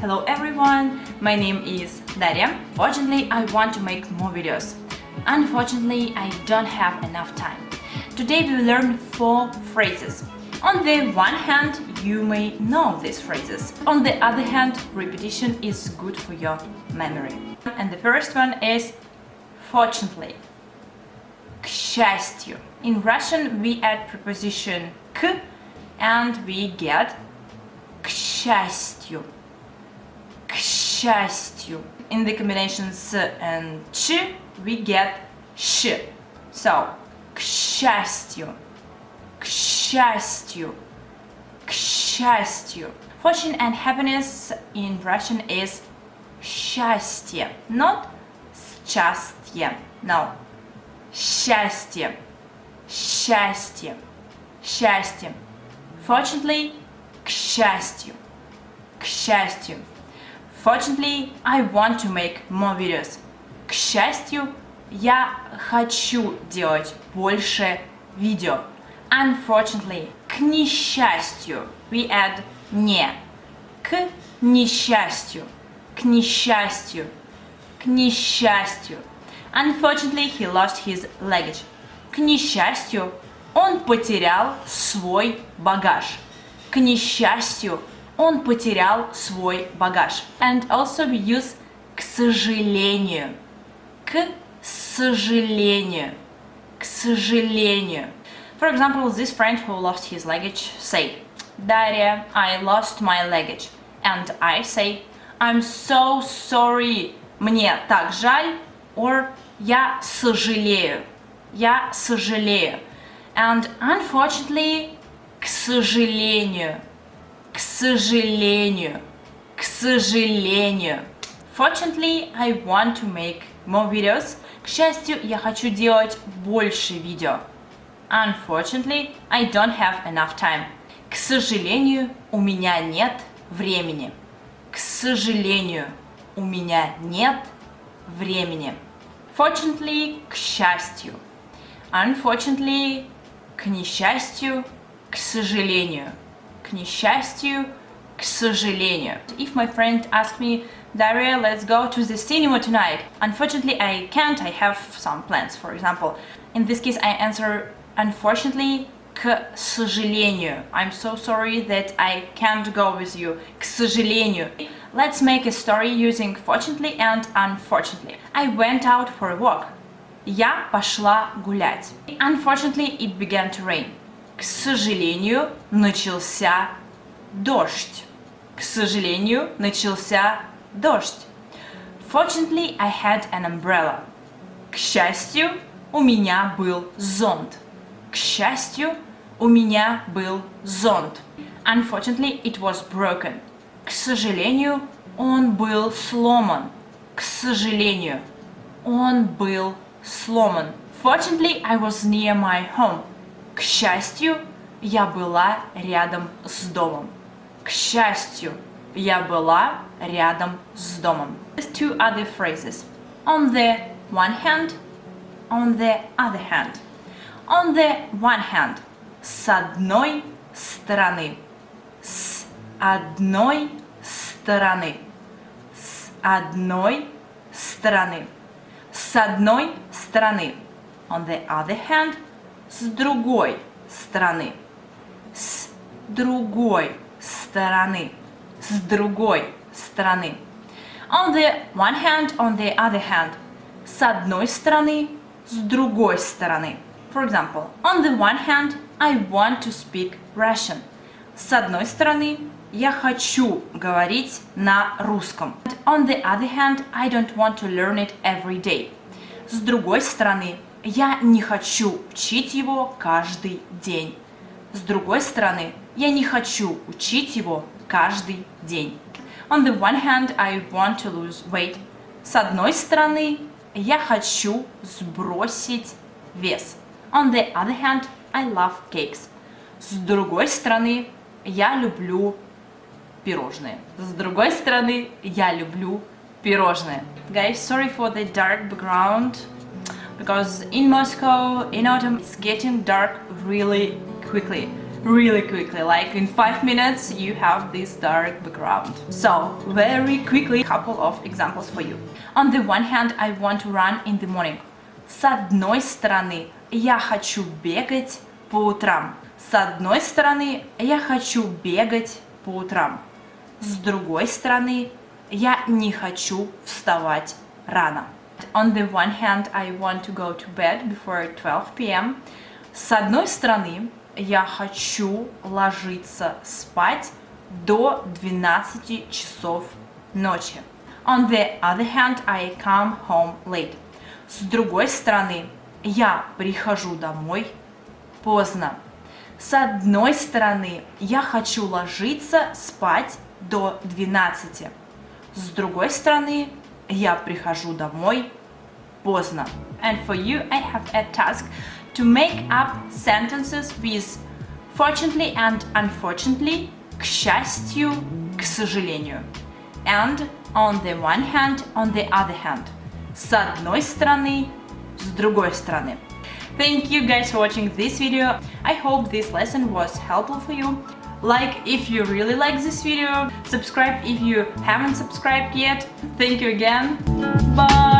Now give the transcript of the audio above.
Hello everyone, my name is Daria. Fortunately, I want to make more videos. Unfortunately, I don't have enough time. Today we will learn 4 phrases. On the one hand, you may know these phrases. On the other hand, repetition is good for your memory. And the first one is fortunately. К счастью. In Russian, we add preposition к and we get к счастью. К счастью. In the combination с and ч, we get sh. So, к счастью. К счастью. К счастью. Fortune and happiness in Russian is счастье, not счастье. No. Счастье. Счастье. Счастье. Fortunately, к счастью. К счастью. Fortunately, I want to make more videos. К счастью, я хочу делать больше видео. Unfortunately, к несчастью, we add не. К несчастью. К несчастью. К несчастью. Unfortunately, he lost his luggage. К несчастью, он потерял свой багаж. К несчастью, он потерял свой багаж. And also we use к сожалению. К сожалению. К сожалению. For example, this friend who lost his luggage say, Daria, I lost my luggage. And I say, I'm so sorry. Мне так жаль. Or я сожалею. Я сожалею. And unfortunately, к сожалению. К сожалению. К сожалению. Fortunately, I want to make more videos. К счастью, я хочу делать больше видео. Unfortunately, I don't have enough time. К сожалению, у меня нет времени. К сожалению, у меня нет времени. Fortunately, к счастью. Unfortunately, к несчастью, к сожалению. К несчастью, к сожалению. If my friend asks me, Daria, let's go to the cinema tonight. Unfortunately, I can't. I have some plans, for example. In this case, I answer, unfortunately, к сожалению. I'm so sorry that I can't go with you. К сожалению. Let's make a story using fortunately and unfortunately. I went out for a walk. Я пошла гулять. Unfortunately, it began to rain. К сожалению, начался дождь. К сожалению, начался дождь. Fortunately, I had an umbrella. К счастью, у меня был зонт. К счастью, у меня был зонт. Unfortunately, it was broken. К сожалению, он был сломан. К сожалению, он был сломан. Fortunately, I was near my home. К счастью, я была рядом с домом. К счастью, я была рядом с домом. There's 2 other phrases. On the one hand, on the other hand. On the one hand, с одной стороны. С одной стороны. С одной стороны. С одной стороны. On the other hand, с другой стороны. С другой стороны. С другой стороны. On the one hand, on the other hand. С одной стороны, с другой стороны. For example, on the one hand, I want to speak Russian. С одной стороны, я хочу говорить на русском. On the other hand, I don't want to learn it every day. С другой стороны, я не хочу учить его каждый день. С другой стороны, я не хочу учить его каждый день. On the one hand, I want to lose weight. С одной стороны, я хочу сбросить вес. On the other hand, I love cakes. С другой стороны, я люблю пирожные. С другой стороны, я люблю пирожные. Guys, sorry for the dark background, because in Moscow, in autumn, it's getting dark really quickly. really quickly, like in 5 minutes you have this dark background. So very quickly, couple of examples for you. On the one hand, I want to run in the morning. С одной стороны, я хочу бегать по утрам. С одной стороны, я хочу бегать по утрам. С другой стороны, я не хочу вставать рано. On the one hand, I want to go to bed before 12 p.m. С одной стороны, я хочу ложиться спать до 12 часов ночи. On the other hand, I come home late. С другой стороны, я прихожу домой поздно. С одной стороны, я хочу ложиться спать до 12. С другой стороны, я прихожу домой поздно. And for you, I have a task to make up sentences with fortunately and unfortunately, к счастью, к сожалению. And on the one hand, on the other hand. С одной стороны, с другой стороны. Thank you guys for watching this video. I hope this lesson was helpful for you. Like if you really like this video, subscribe if you haven't subscribed yet. Thank you again. Bye!